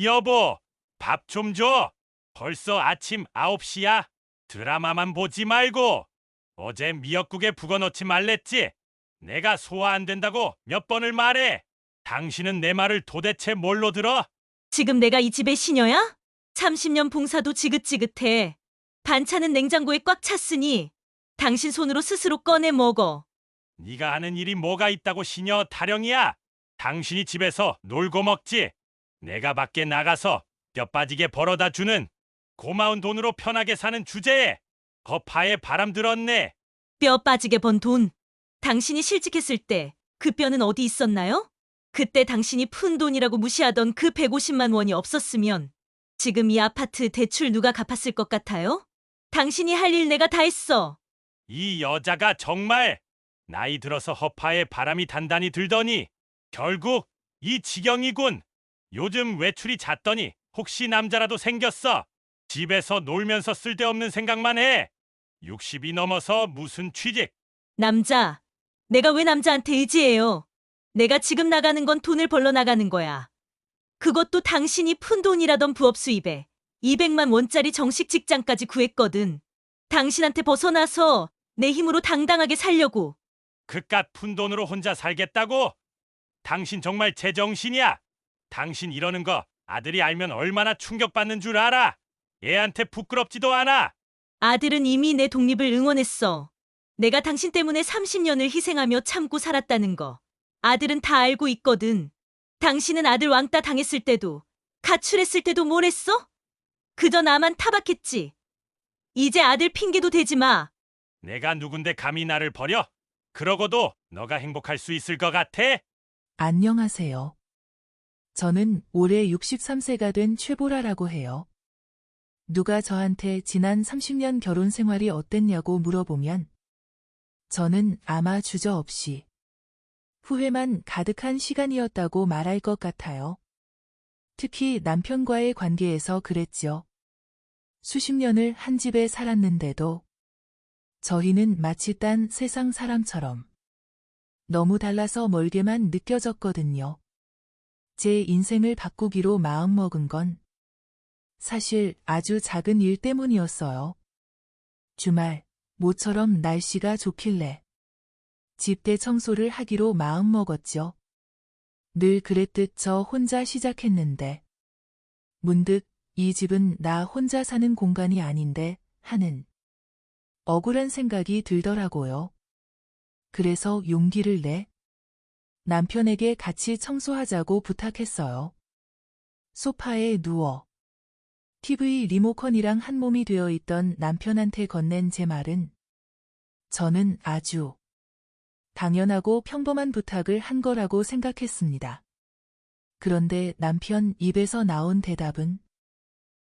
여보, 밥 좀 줘. 벌써 아침 9시야. 드라마만 보지 말고 어제 미역국에 북어 넣지 말랬지. 내가 소화 안 된다고 몇 번을 말해. 당신은 내 말을 도대체 뭘로 들어? 지금 내가 이 집의 시녀야? 30년 봉사도 지긋지긋해. 반찬은 냉장고에 꽉 찼으니 당신 손으로 스스로 꺼내 먹어. 네가 하는 일이 뭐가 있다고 시녀 타령이야? 당신이 집에서 놀고 먹지. 내가 밖에 나가서 뼈 빠지게 벌어다 주는 고마운 돈으로 편하게 사는 주제에 거파에 바람 들었네. 뼈 빠지게 번 돈. 당신이 실직했을 때 그 뼈는 어디 있었나요? 그때 당신이 푼 돈이라고 무시하던 그 150만 원이 없었으면 지금 이 아파트 대출 누가 갚았을 것 같아요? 당신이 할 일 내가 다 했어. 이 여자가 정말 나이 들어서 허파에 바람이 단단히 들더니 결국 이 지경이군. 요즘 외출이 잦더니 혹시 남자라도 생겼어. 집에서 놀면서 쓸데없는 생각만 해. 60이 넘어서 무슨 취직? 남자. 내가 왜 남자한테 의지해요? 내가 지금 나가는 건 돈을 벌러 나가는 거야. 그것도 당신이 푼 돈이라던 부업 수입에 200만 원짜리 정식 직장까지 구했거든. 당신한테 벗어나서 내 힘으로 당당하게 살려고. 그깟 푼 돈으로 혼자 살겠다고? 당신 정말 제정신이야. 당신 이러는 거 아들이 알면 얼마나 충격받는 줄 알아? 애한테 부끄럽지도 않아. 아들은 이미 내 독립을 응원했어. 내가 당신 때문에 30년을 희생하며 참고 살았다는 거. 아들은 다 알고 있거든. 당신은 아들 왕따 당했을 때도, 가출했을 때도 뭘 했어? 그저 나만 타박했지. 이제 아들 핑계도 대지 마. 내가 누군데 감히 나를 버려? 그러고도 너가 행복할 수 있을 것 같아? 안녕하세요. 저는 올해 63세가 된 최보라라고 해요. 누가 저한테 지난 30년 결혼 생활이 어땠냐고 물어보면 저는 아마 주저없이 후회만 가득한 시간이었다고 말할 것 같아요. 특히 남편과의 관계에서 그랬죠. 수십 년을 한 집에 살았는데도 저희는 마치 딴 세상 사람처럼 너무 달라서 멀게만 느껴졌거든요. 제 인생을 바꾸기로 마음먹은 건 사실 아주 작은 일 때문이었어요. 주말, 모처럼 날씨가 좋길래 집 대청소를 하기로 마음먹었죠. 늘 그랬듯 저 혼자 시작했는데 문득 이 집은 나 혼자 사는 공간이 아닌데 하는 억울한 생각이 들더라고요. 그래서 용기를 내 남편에게 같이 청소하자고 부탁했어요. 소파에 누워 TV 리모컨이랑 한 몸이 되어 있던 남편한테 건넨 제 말은 저는 아주 당연하고 평범한 부탁을 한 거라고 생각했습니다. 그런데 남편 입에서 나온 대답은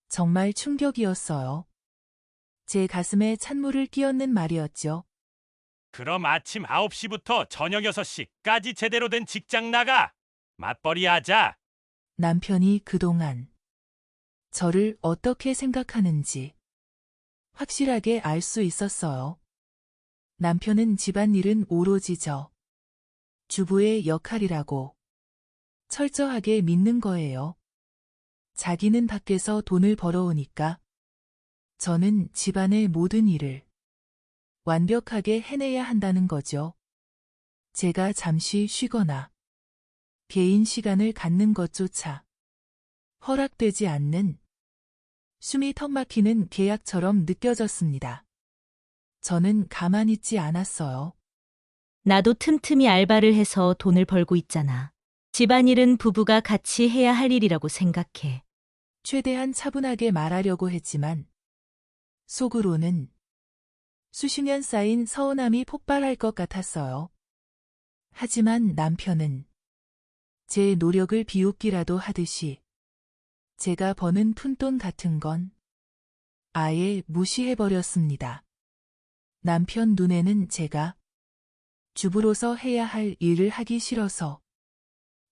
정말 충격이었어요. 제 가슴에 찬물을 끼얹는 말이었죠. 그럼 아침 9시부터 저녁 6시까지 제대로 된 직장 나가. 맞벌이 하자. 남편이 그동안 저를 어떻게 생각하는지 확실하게 알 수 있었어요. 남편은 집안일은 오로지 저 주부의 역할이라고 철저하게 믿는 거예요. 자기는 밖에서 돈을 벌어오니까 저는 집안의 모든 일을 완벽하게 해내야 한다는 거죠. 제가 잠시 쉬거나 개인 시간을 갖는 것조차 허락되지 않는 숨이 턱 막히는 계약처럼 느껴졌습니다. 저는 가만히 있지 않았어요. 나도 틈틈이 알바를 해서 돈을 벌고 있잖아. 집안일은 부부가 같이 해야 할 일이라고 생각해. 최대한 차분하게 말하려고 했지만 속으로는 수십 년 쌓인 서운함이 폭발할 것 같았어요. 하지만 남편은 제 노력을 비웃기라도 하듯이 제가 버는 푼돈 같은 건 아예 무시해버렸습니다. 남편 눈에는 제가 주부로서 해야 할 일을 하기 싫어서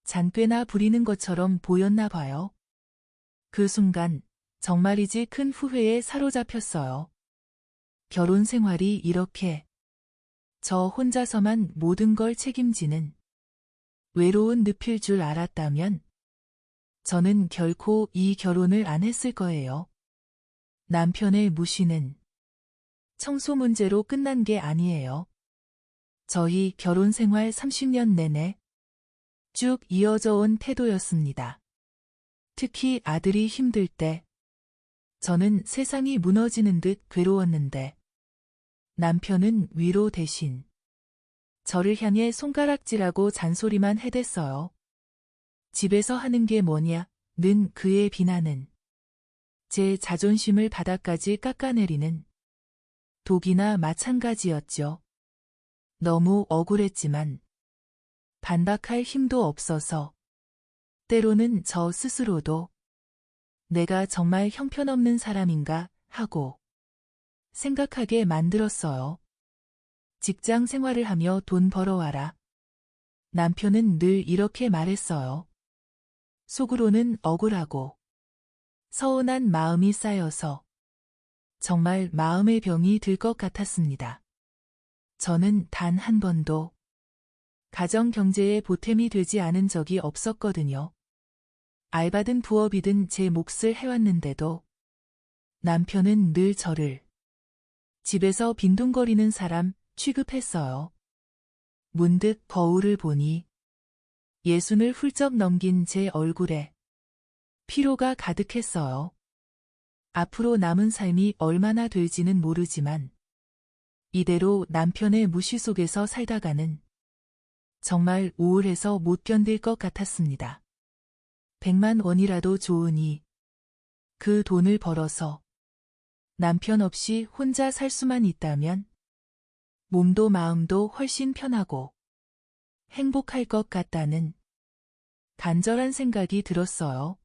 잔꾀나 부리는 것처럼 보였나 봐요. 그 순간 정말이지 큰 후회에 사로잡혔어요. 결혼 생활이 이렇게 저 혼자서만 모든 걸 책임지는 외로운 늪일 줄 알았다면 저는 결코 이 결혼을 안 했을 거예요. 남편의 무시는 청소 문제로 끝난 게 아니에요. 저희 결혼 생활 30년 내내 쭉 이어져 온 태도였습니다. 특히 아들이 힘들 때 저는 세상이 무너지는 듯 괴로웠는데 남편은 위로 대신 저를 향해 손가락질하고 잔소리만 해댔어요. 집에서 하는 게 뭐냐? 는 그의 비난은 제 자존심을 바닥까지 깎아내리는 독이나 마찬가지였죠. 너무 억울했지만 반박할 힘도 없어서 때로는 저 스스로도 내가 정말 형편없는 사람인가 하고 생각하게 만들었어요. 직장 생활을 하며 돈 벌어와라. 남편은 늘 이렇게 말했어요. 속으로는 억울하고 서운한 마음이 쌓여서 정말 마음의 병이 들 것 같았습니다. 저는 단 한 번도 가정 경제에 보탬이 되지 않은 적이 없었거든요. 알바든 부업이든 제 몫을 해왔는데도 남편은 늘 저를 집에서 빈둥거리는 사람 취급했어요. 문득 거울을 보니 예순을 훌쩍 넘긴 제 얼굴에 피로가 가득했어요. 앞으로 남은 삶이 얼마나 될지는 모르지만 이대로 남편의 무시 속에서 살다가는 정말 우울해서 못 견딜 것 같았습니다. 100만 원이라도 좋으니 그 돈을 벌어서 남편 없이 혼자 살 수만 있다면 몸도 마음도 훨씬 편하고 행복할 것 같다는 간절한 생각이 들었어요.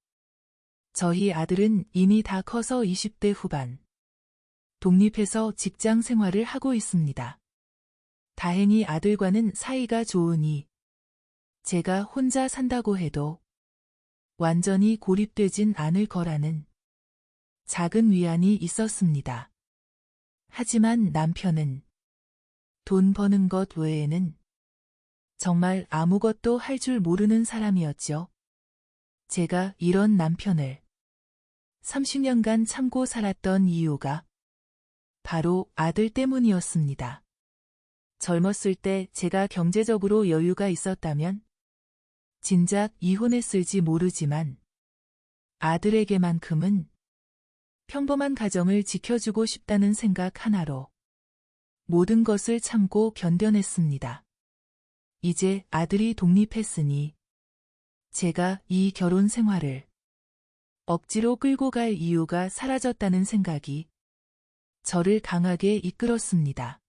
저희 아들은 이미 다 커서 20대 후반. 독립해서 직장 생활을 하고 있습니다. 다행히 아들과는 사이가 좋으니 제가 혼자 산다고 해도 완전히 고립되진 않을 거라는 작은 위안이 있었습니다. 하지만 남편은 돈 버는 것 외에는 정말 아무것도 할 줄 모르는 사람이었죠. 제가 이런 남편을 30년간 참고 살았던 이유가 바로 아들 때문이었습니다. 젊었을 때 제가 경제적으로 여유가 있었다면 진작 이혼했을지 모르지만 아들에게만큼은 평범한 가정을 지켜주고 싶다는 생각 하나로 모든 것을 참고 견뎌냈습니다. 이제 아들이 독립했으니 제가 이 결혼 생활을 억지로 끌고 갈 이유가 사라졌다는 생각이 저를 강하게 이끌었습니다.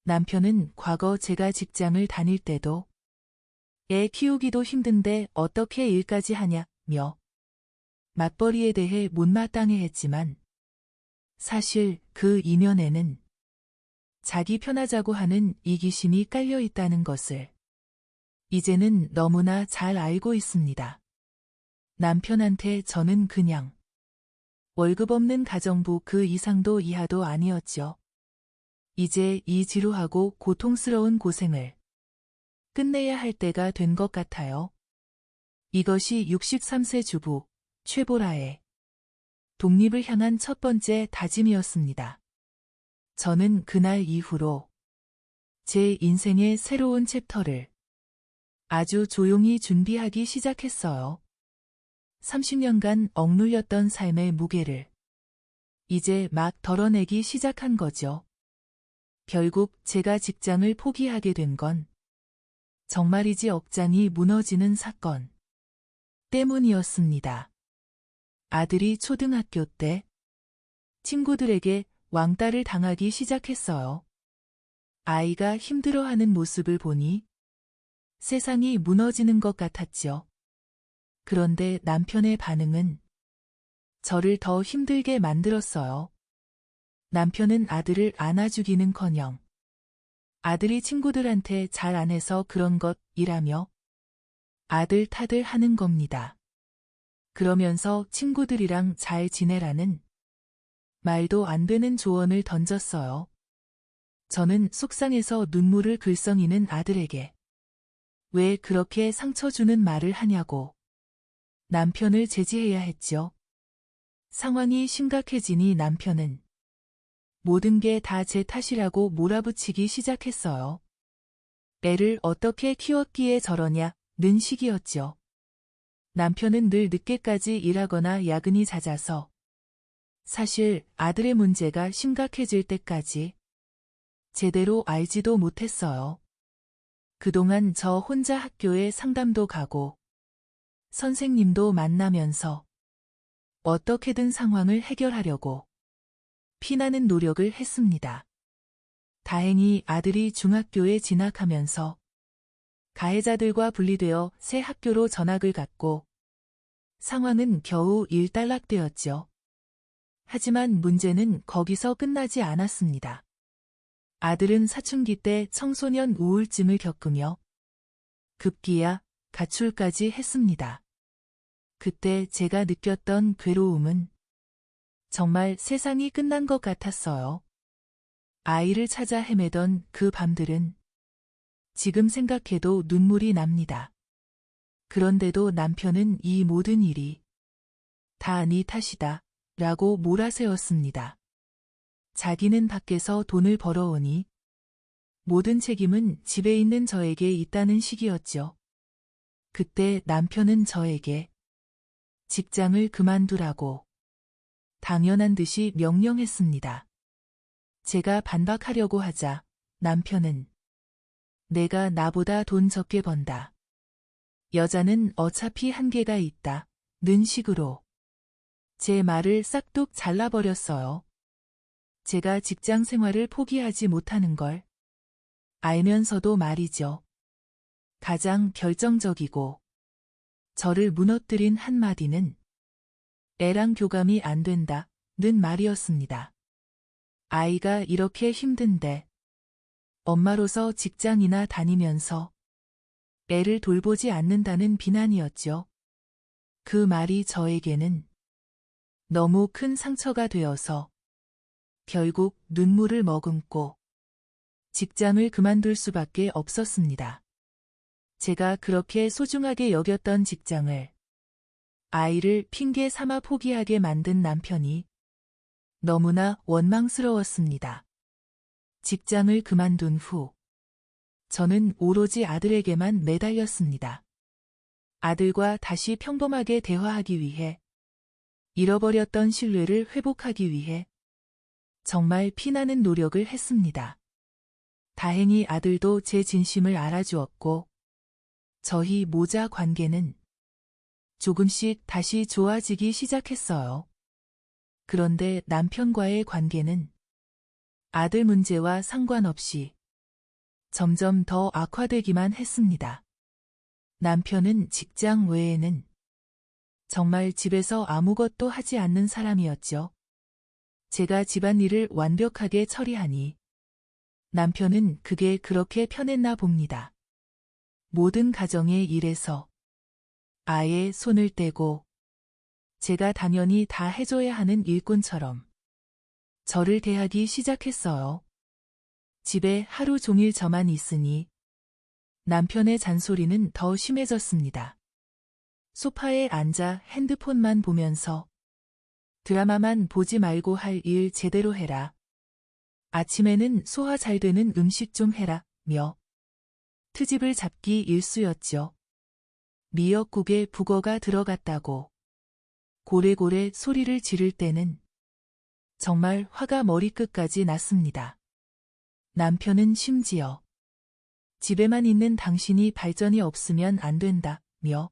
남편은 과거 제가 직장을 다닐 때도 애 키우기도 힘든데 어떻게 일까지 하냐며 맞벌이에 대해 못마땅해했지만 사실 그 이면에는 자기 편하자고 하는 이기심이 깔려 있다는 것을 이제는 너무나 잘 알고 있습니다. 남편한테 저는 그냥 월급 없는 가정부 그 이상도 이하도 아니었죠. 이제 이 지루하고 고통스러운 고생을 끝내야 할 때가 된 것 같아요. 이것이 63세 주부 최보라의 독립을 향한 첫 번째 다짐이었습니다. 저는 그날 이후로 제 인생의 새로운 챕터를 아주 조용히 준비하기 시작했어요. 30년간 억눌렸던 삶의 무게를 이제 막 덜어내기 시작한 거죠. 결국 제가 직장을 포기하게 된 건 정말이지 억장이 무너지는 사건 때문이었습니다. 아들이 초등학교 때 친구들에게 왕따를 당하기 시작했어요. 아이가 힘들어하는 모습을 보니 세상이 무너지는 것 같았죠. 그런데 남편의 반응은 저를 더 힘들게 만들었어요. 남편은 아들을 안아주기는커녕 아들이 친구들한테 잘 안 해서 그런 것이라며 아들 탓을 하는 겁니다. 그러면서 친구들이랑 잘 지내라는 말도 안 되는 조언을 던졌어요. 저는 속상해서 눈물을 글썽이는 아들에게 왜 그렇게 상처 주는 말을 하냐고 남편을 제지해야 했죠. 상황이 심각해지니 남편은 모든 게 다 제 탓이라고 몰아붙이기 시작했어요. 애를 어떻게 키웠기에 저러냐는 식이었죠. 남편은 늘 늦게까지 일하거나 야근이 잦아서 사실 아들의 문제가 심각해질 때까지 제대로 알지도 못했어요. 그동안 저 혼자 학교에 상담도 가고 선생님도 만나면서 어떻게든 상황을 해결하려고 피나는 노력을 했습니다. 다행히 아들이 중학교에 진학하면서 가해자들과 분리되어 새 학교로 전학을 갔고 상황은 겨우 일단락되었죠. 하지만 문제는 거기서 끝나지 않았습니다. 아들은 사춘기 때 청소년 우울증을 겪으며 급기야 가출까지 했습니다. 그때 제가 느꼈던 괴로움은 정말 세상이 끝난 것 같았어요. 아이를 찾아 헤매던 그 밤들은 지금 생각해도 눈물이 납니다. 그런데도 남편은 이 모든 일이 다 네 탓이다 라고 몰아세웠습니다. 자기는 밖에서 돈을 벌어오니 모든 책임은 집에 있는 저에게 있다는 식이었죠. 그때 남편은 저에게 직장을 그만두라고 당연한 듯이 명령했습니다. 제가 반박하려고 하자 남편은 내가 나보다 돈 적게 번다. 여자는 어차피 한계가 있다. 는 식으로 제 말을 싹둑 잘라버렸어요. 제가 직장 생활을 포기하지 못하는 걸 알면서도 말이죠. 가장 결정적이고 저를 무너뜨린 한마디는 애랑 교감이 안 된다. 는 말이었습니다. 아이가 이렇게 힘든데 엄마로서 직장이나 다니면서 애를 돌보지 않는다는 비난이었죠. 그 말이 저에게는 너무 큰 상처가 되어서 결국 눈물을 머금고 직장을 그만둘 수밖에 없었습니다. 제가 그렇게 소중하게 여겼던 직장을 아이를 핑계 삼아 포기하게 만든 남편이 너무나 원망스러웠습니다. 직장을 그만둔 후 저는 오로지 아들에게만 매달렸습니다. 아들과 다시 평범하게 대화하기 위해, 잃어버렸던 신뢰를 회복하기 위해 정말 피나는 노력을 했습니다. 다행히 아들도 제 진심을 알아주었고 저희 모자 관계는 조금씩 다시 좋아지기 시작했어요. 그런데 남편과의 관계는 아들 문제와 상관없이 점점 더 악화되기만 했습니다. 남편은 직장 외에는 정말 집에서 아무것도 하지 않는 사람이었죠. 제가 집안일을 완벽하게 처리하니 남편은 그게 그렇게 편했나 봅니다. 모든 가정의 일에서 아예 손을 떼고 제가 당연히 다 해줘야 하는 일꾼처럼 저를 대하기 시작했어요. 집에 하루 종일 저만 있으니 남편의 잔소리는 더 심해졌습니다. 소파에 앉아 핸드폰만 보면서 드라마만 보지 말고 할 일 제대로 해라. 아침에는 소화 잘 되는 음식 좀 해라. 며 트집을 잡기 일쑤였죠. 미역국에 북어가 들어갔다고 고래고래 소리를 지를 때는 정말 화가 머리끝까지 났습니다. 남편은 심지어 집에만 있는 당신이 발전이 없으면 안 된다며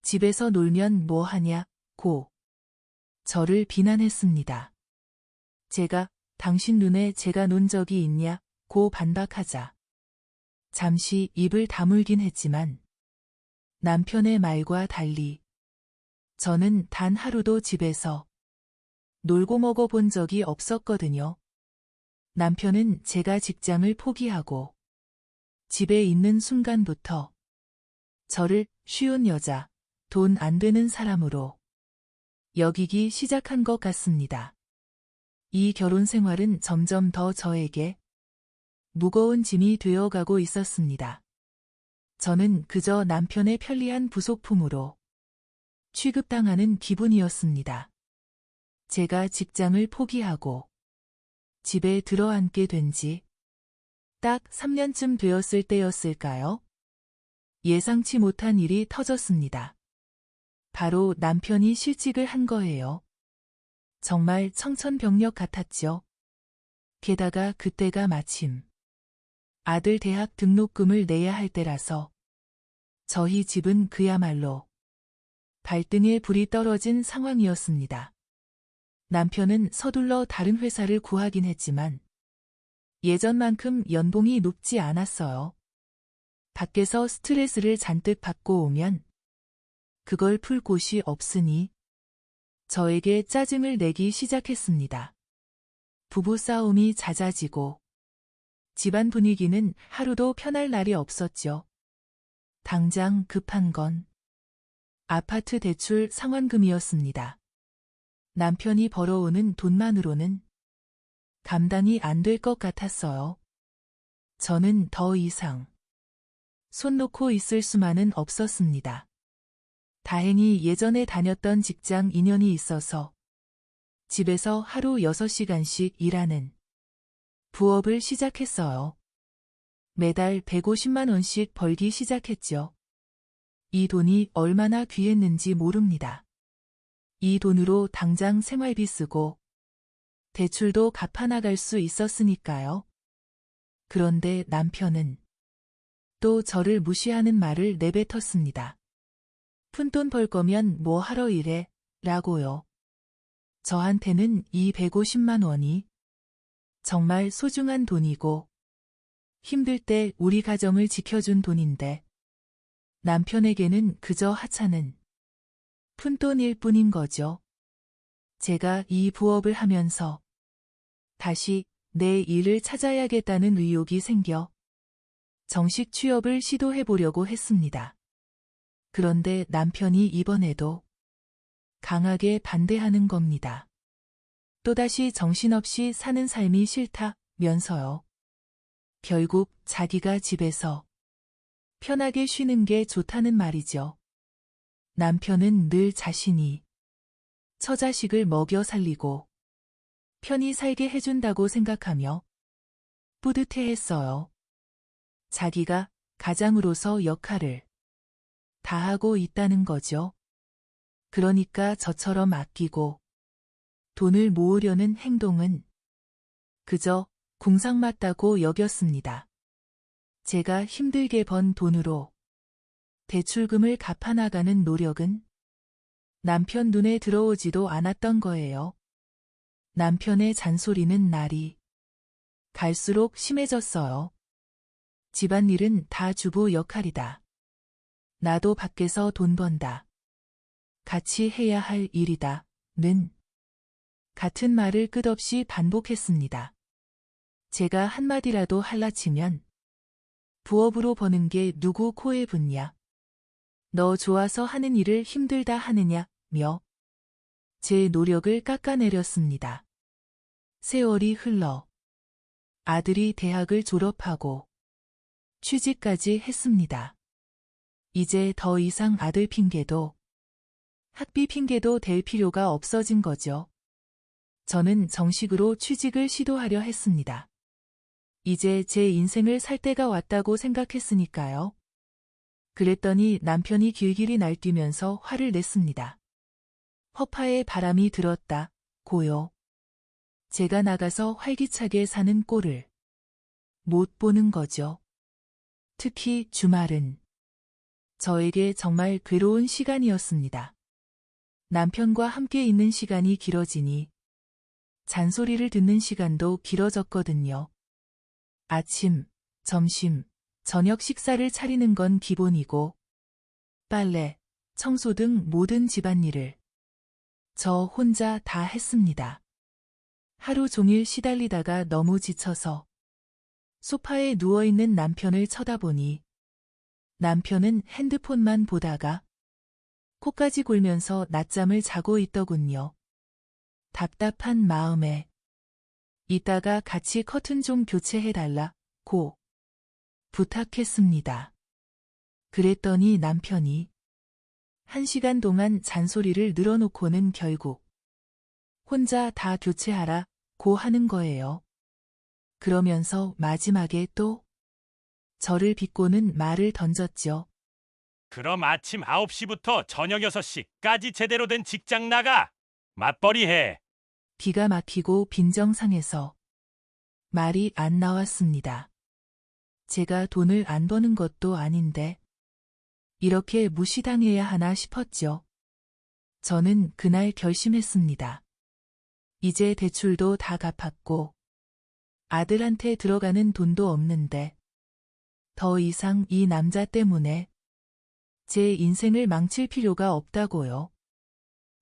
집에서 놀면 뭐 하냐고 저를 비난했습니다. 제가 당신 눈에 제가 논 적이 있냐고 반박하자 잠시 입을 다물긴 했지만 남편의 말과 달리 저는 단 하루도 집에서 놀고 먹어 본 적이 없었거든요. 남편은 제가 직장을 포기하고 집에 있는 순간부터 저를 쉬운 여자, 돈 안 되는 사람으로 여기기 시작한 것 같습니다. 이 결혼 생활은 점점 더 저에게 무거운 짐이 되어가고 있었습니다. 저는 그저 남편의 편리한 부속품으로 취급당하는 기분이었습니다. 제가 직장을 포기하고 집에 들어앉게 된 지 딱 3년쯤 되었을 때였을까요? 예상치 못한 일이 터졌습니다. 바로 남편이 실직을 한 거예요. 정말 청천벽력 같았죠. 게다가 그때가 마침 아들 대학 등록금을 내야 할 때라서 저희 집은 그야말로 발등에 불이 떨어진 상황이었습니다. 남편은 서둘러 다른 회사를 구하긴 했지만 예전만큼 연봉이 높지 않았어요. 밖에서 스트레스를 잔뜩 받고 오면 그걸 풀 곳이 없으니 저에게 짜증을 내기 시작했습니다. 부부싸움이 잦아지고 집안 분위기는 하루도 편할 날이 없었죠. 당장 급한 건 아파트 대출 상환금이었습니다. 남편이 벌어오는 돈만으로는 감당이 안 될 것 같았어요. 저는 더 이상 손 놓고 있을 수만은 없었습니다. 다행히 예전에 다녔던 직장 인연이 있어서 집에서 하루 6시간씩 일하는 부업을 시작했어요. 매달 150만 원씩 벌기 시작했죠. 이 돈이 얼마나 귀했는지 모릅니다. 이 돈으로 당장 생활비 쓰고 대출도 갚아나갈 수 있었으니까요. 그런데 남편은 또 저를 무시하는 말을 내뱉었습니다. 푼돈 벌 거면 뭐 하러 일해? 라고요. 저한테는 이 150만 원이 정말 소중한 돈이고 힘들 때 우리 가정을 지켜준 돈인데 남편에게는 그저 하찮은 푼돈일 뿐인 거죠. 제가 이 부업을 하면서 다시 내 일을 찾아야겠다는 의욕이 생겨 정식 취업을 시도해 보려고 했습니다. 그런데 남편이 이번에도 강하게 반대하는 겁니다. 또다시 정신없이 사는 삶이 싫다면서요. 결국 자기가 집에서 편하게 쉬는 게 좋다는 말이죠. 남편은 늘 자신이 처자식을 먹여 살리고 편히 살게 해준다고 생각하며 뿌듯해했어요. 자기가 가장으로서 역할을 다하고 있다는 거죠. 그러니까 저처럼 아끼고 돈을 모으려는 행동은 그저 궁상맞다고 여겼습니다. 제가 힘들게 번 돈으로 대출금을 갚아나가는 노력은 남편 눈에 들어오지도 않았던 거예요. 남편의 잔소리는 날이 갈수록 심해졌어요. 집안일은 다 주부 역할이다. 나도 밖에서 돈 번다. 같이 해야 할 일이다. 는 같은 말을 끝없이 반복했습니다. 제가 한마디라도 할라치면 부업으로 버는 게 누구 코에 붙냐. 너 좋아서 하는 일을 힘들다 하느냐며 제 노력을 깎아내렸습니다. 세월이 흘러 아들이 대학을 졸업하고 취직까지 했습니다. 이제 더 이상 아들 핑계도 학비 핑계도 댈 필요가 없어진 거죠. 저는 정식으로 취직을 시도하려 했습니다. 이제 제 인생을 살 때가 왔다고 생각했으니까요. 그랬더니 남편이 길길이 날뛰면서 화를 냈습니다. 허파에 바람이 들었다, 고요. 제가 나가서 활기차게 사는 꼴을 못 보는 거죠. 특히 주말은 저에게 정말 괴로운 시간이었습니다. 남편과 함께 있는 시간이 길어지니 잔소리를 듣는 시간도 길어졌거든요. 아침, 점심, 저녁 식사를 차리는 건 기본이고 빨래, 청소 등 모든 집안일을 저 혼자 다 했습니다. 하루 종일 시달리다가 너무 지쳐서 소파에 누워있는 남편을 쳐다보니 남편은 핸드폰만 보다가 코까지 골면서 낮잠을 자고 있더군요. 답답한 마음에 이따가 같이 커튼 좀 교체해달라고 부탁했습니다. 그랬더니 남편이 1시간 동안 잔소리를 늘어놓고는 결국 혼자 다 교체하라고 하는 거예요. 그러면서 마지막에 또 저를 비꼬는 말을 던졌죠. 그럼 아침 9시부터 저녁 6시까지 제대로 된 직장 나가. 맞벌이 해. 기가 막히고 빈정상해서 말이 안 나왔습니다. 제가 돈을 안 버는 것도 아닌데 이렇게 무시당해야 하나 싶었죠. 저는 그날 결심했습니다. 이제 대출도 다 갚았고 아들한테 들어가는 돈도 없는데 더 이상 이 남자 때문에 제 인생을 망칠 필요가 없다고요.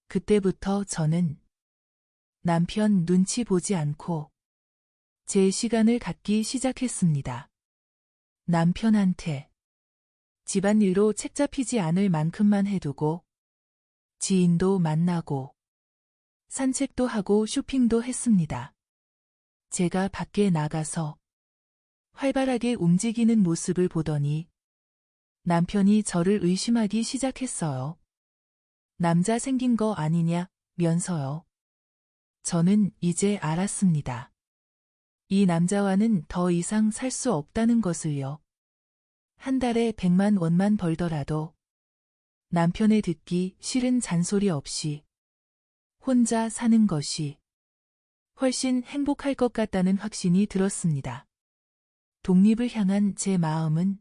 그때부터 저는 남편 눈치 보지 않고 제 시간을 갖기 시작했습니다. 남편한테 집안일로 책 잡히지 않을 만큼만 해두고 지인도 만나고 산책도 하고 쇼핑도 했습니다. 제가 밖에 나가서 활발하게 움직이는 모습을 보더니 남편이 저를 의심하기 시작했어요. 남자 생긴 거 아니냐면서요. 저는 이제 알았습니다. 이 남자와는 더 이상 살 수 없다는 것을요. 한 달에 100만 원만 벌더라도 남편의 듣기 싫은 잔소리 없이 혼자 사는 것이 훨씬 행복할 것 같다는 확신이 들었습니다. 독립을 향한 제 마음은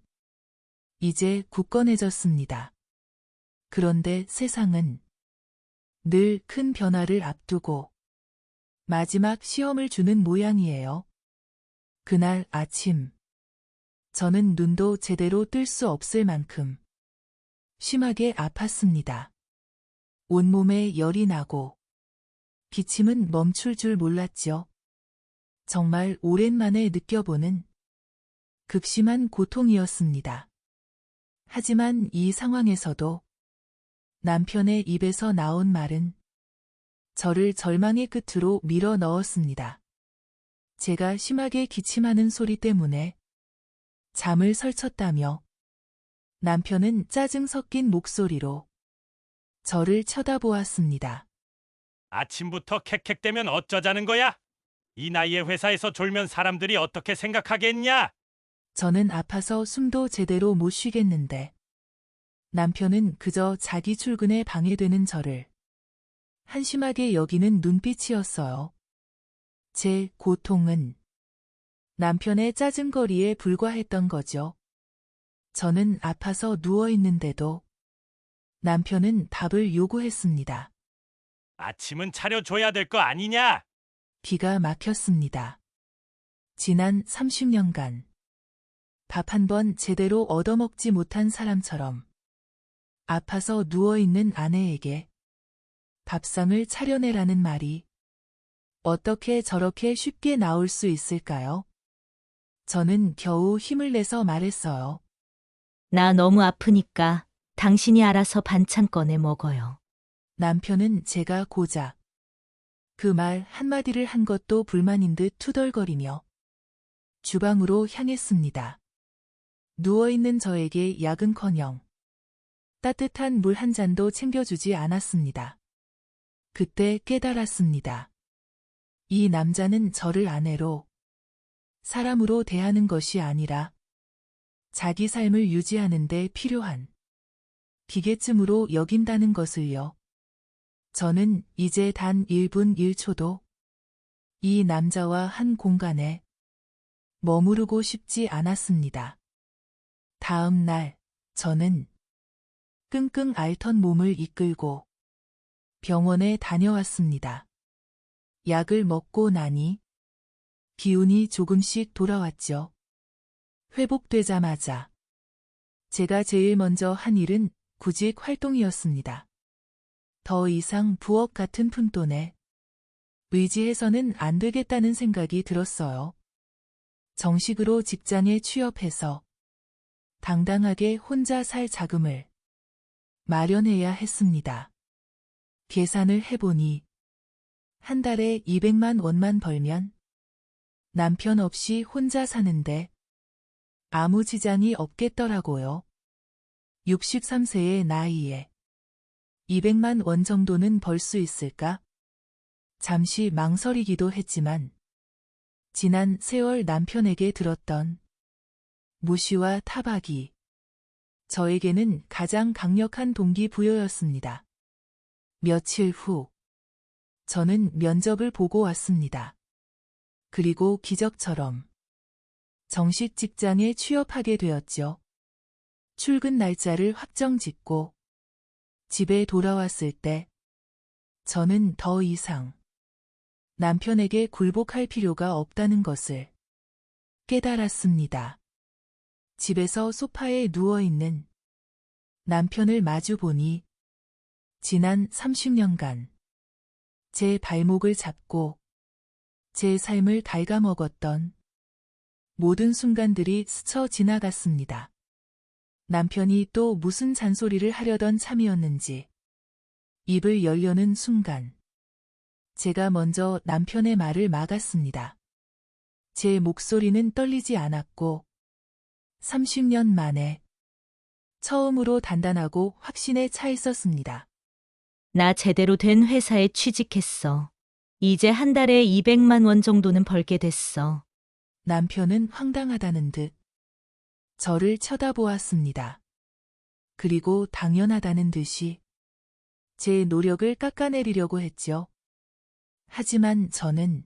이제 굳건해졌습니다. 그런데 세상은 늘 큰 변화를 앞두고 마지막 시험을 주는 모양이에요. 그날 아침, 저는 눈도 제대로 뜰 수 없을 만큼 심하게 아팠습니다. 온몸에 열이 나고 기침은 멈출 줄 몰랐죠. 정말 오랜만에 느껴보는 극심한 고통이었습니다. 하지만 이 상황에서도 남편의 입에서 나온 말은 저를 절망의 끝으로 밀어 넣었습니다. 제가 심하게 기침하는 소리 때문에 잠을 설쳤다며 남편은 짜증 섞인 목소리로 저를 쳐다보았습니다. 아침부터 캑캑대면 어쩌자는 거야? 이 나이에 회사에서 졸면 사람들이 어떻게 생각하겠냐? 저는 아파서 숨도 제대로 못 쉬겠는데 남편은 그저 자기 출근에 방해되는 저를 한심하게 여기는 눈빛이었어요. 제 고통은 남편의 짜증거리에 불과했던 거죠. 저는 아파서 누워있는데도 남편은 밥을 요구했습니다. 아침은 차려줘야 될 거 아니냐? 기가 막혔습니다. 지난 30년간 밥 한 번 제대로 얻어먹지 못한 사람처럼 아파서 누워있는 아내에게 밥상을 차려내라는 말이 어떻게 저렇게 쉽게 나올 수 있을까요? 저는 겨우 힘을 내서 말했어요. 나 너무 아프니까 당신이 알아서 반찬 꺼내 먹어요. 남편은 제가 고작 그 말 한마디를 한 것도 불만인 듯 투덜거리며 주방으로 향했습니다. 누워있는 저에게 약은커녕 따뜻한 물 한 잔도 챙겨주지 않았습니다. 그때 깨달았습니다. 이 남자는 저를 아내로, 사람으로 대하는 것이 아니라 자기 삶을 유지하는 데 필요한 기계쯤으로 여긴다는 것을요. 저는 이제 단 1분 1초도 이 남자와 한 공간에 머무르고 싶지 않았습니다. 다음 날 저는 끙끙 앓던 몸을 이끌고 병원에 다녀왔습니다. 약을 먹고 나니 기운이 조금씩 돌아왔죠. 회복되자마자 제가 제일 먼저 한 일은 구직 활동이었습니다. 더 이상 부엌 같은 푼돈에 의지해서는 안 되겠다는 생각이 들었어요. 정식으로 직장에 취업해서 당당하게 혼자 살 자금을 마련해야 했습니다. 계산을 해보니 한 달에 200만 원만 벌면 남편 없이 혼자 사는데 아무 지장이 없겠더라고요. 63세의 나이에 200만 원 정도는 벌 수 있을까? 잠시 망설이기도 했지만 지난 세월 남편에게 들었던 무시와 타박이 저에게는 가장 강력한 동기부여였습니다. 며칠 후 저는 면접을 보고 왔습니다. 그리고 기적처럼 정식 직장에 취업하게 되었죠. 출근 날짜를 확정 짓고 집에 돌아왔을 때 저는 더 이상 남편에게 굴복할 필요가 없다는 것을 깨달았습니다. 집에서 소파에 누워있는 남편을 마주보니 지난 30년간 제 발목을 잡고 제 삶을 갉아먹었던 모든 순간들이 스쳐 지나갔습니다. 남편이 또 무슨 잔소리를 하려던 참이었는지 입을 열려는 순간 제가 먼저 남편의 말을 막았습니다. 제 목소리는 떨리지 않았고 30년 만에 처음으로 단단하고 확신에 차 있었습니다. 나 제대로 된 회사에 취직했어. 이제 한 달에 200만 원 정도는 벌게 됐어. 남편은 황당하다는 듯 저를 쳐다보았습니다. 그리고 당연하다는 듯이 제 노력을 깎아내리려고 했죠. 하지만 저는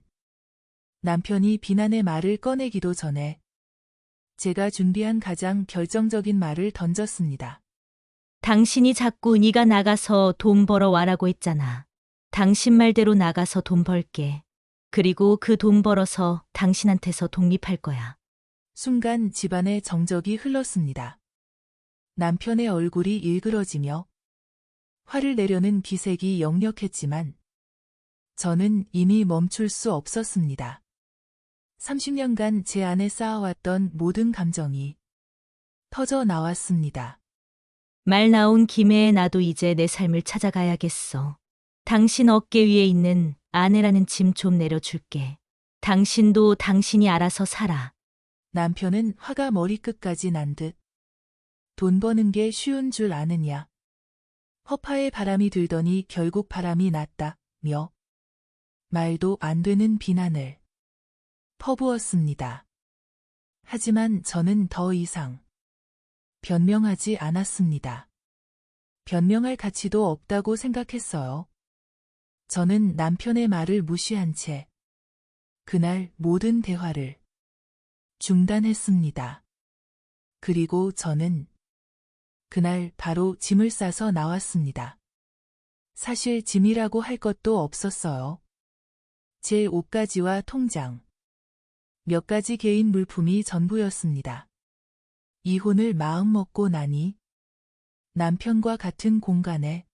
남편이 비난의 말을 꺼내기도 전에 제가 준비한 가장 결정적인 말을 던졌습니다. 당신이 자꾸 네가 나가서 돈 벌어 와라고 했잖아. 당신 말대로 나가서 돈 벌게. 그리고 그 돈 벌어서 당신한테서 독립할 거야. 순간 집안의 정적이 흘렀습니다. 남편의 얼굴이 일그러지며 화를 내려는 기색이 역력했지만 저는 이미 멈출 수 없었습니다. 30년간 제 안에 쌓아왔던 모든 감정이 터져 나왔습니다. 말 나온 김에 나도 이제 내 삶을 찾아가야겠어. 당신 어깨 위에 있는 아내라는 짐 좀 내려줄게. 당신도 당신이 알아서 살아. 남편은 화가 머리끝까지 난 듯 돈 버는 게 쉬운 줄 아느냐. 허파에 바람이 들더니 결국 바람이 났다며 말도 안 되는 비난을 퍼부었습니다. 하지만 저는 더 이상 변명하지 않았습니다. 변명할 가치도 없다고 생각했어요. 저는 남편의 말을 무시한 채 그날 모든 대화를 중단했습니다. 그리고 저는 그날 바로 짐을 싸서 나왔습니다. 사실 짐이라고 할 것도 없었어요. 제 옷가지와 통장, 몇 가지 개인 물품이 전부였습니다. 이혼을 마음먹고 나니 남편과 같은 공간에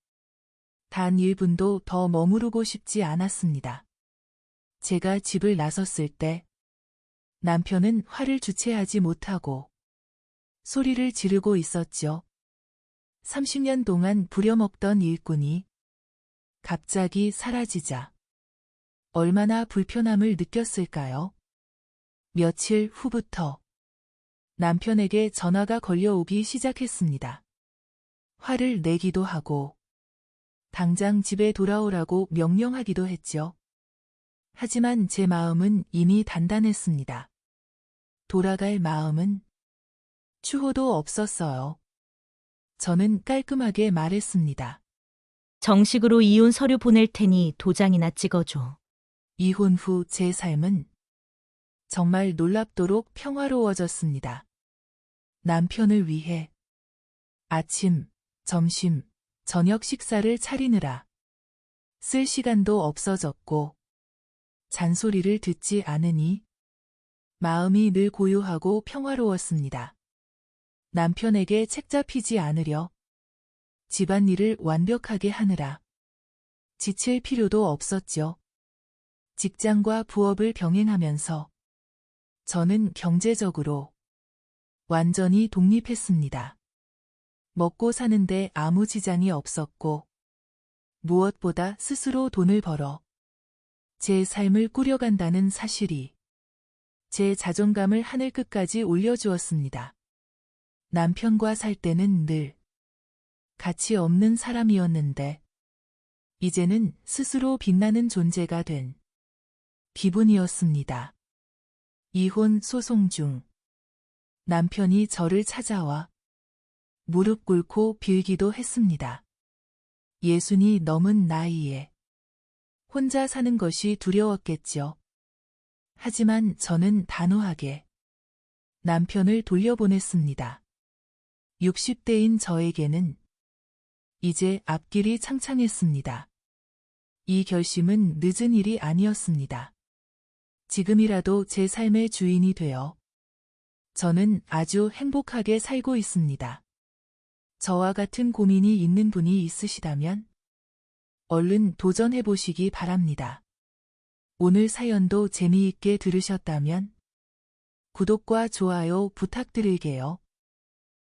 단 1분도 더 머무르고 싶지 않았습니다. 제가 집을 나섰을 때 남편은 화를 주체하지 못하고 소리를 지르고 있었죠. 30년 동안 부려먹던 일꾼이 갑자기 사라지자 얼마나 불편함을 느꼈을까요? 며칠 후부터 남편에게 전화가 걸려오기 시작했습니다. 화를 내기도 하고 당장 집에 돌아오라고 명령하기도 했죠. 하지만 제 마음은 이미 단단했습니다. 돌아갈 마음은 추호도 없었어요. 저는 깔끔하게 말했습니다. 정식으로 이혼 서류 보낼 테니 도장이나 찍어줘. 이혼 후 제 삶은 정말 놀랍도록 평화로워졌습니다. 남편을 위해 아침, 점심, 저녁 식사를 차리느라 쓸 시간도 없어졌고 잔소리를 듣지 않으니 마음이 늘 고요하고 평화로웠습니다. 남편에게 책 잡히지 않으려 집안일을 완벽하게 하느라 지칠 필요도 없었죠. 직장과 부업을 병행하면서 저는 경제적으로 완전히 독립했습니다. 먹고 사는데 아무 지장이 없었고 무엇보다 스스로 돈을 벌어 제 삶을 꾸려간다는 사실이 제 자존감을 하늘 끝까지 올려주었습니다. 남편과 살 때는 늘 가치 없는 사람이었는데 이제는 스스로 빛나는 존재가 된 기분이었습니다. 이혼 소송 중 남편이 저를 찾아와 무릎 꿇고 빌기도 했습니다. 60이 넘은 나이에 혼자 사는 것이 두려웠겠죠. 하지만 저는 단호하게 남편을 돌려보냈습니다. 60대인 저에게는 이제 앞길이 창창했습니다. 이 결심은 늦은 일이 아니었습니다. 지금이라도 제 삶의 주인이 되어 저는 아주 행복하게 살고 있습니다. 저와 같은 고민이 있는 분이 있으시다면 얼른 도전해 보시기 바랍니다. 오늘 사연도 재미있게 들으셨다면 구독과 좋아요 부탁드릴게요.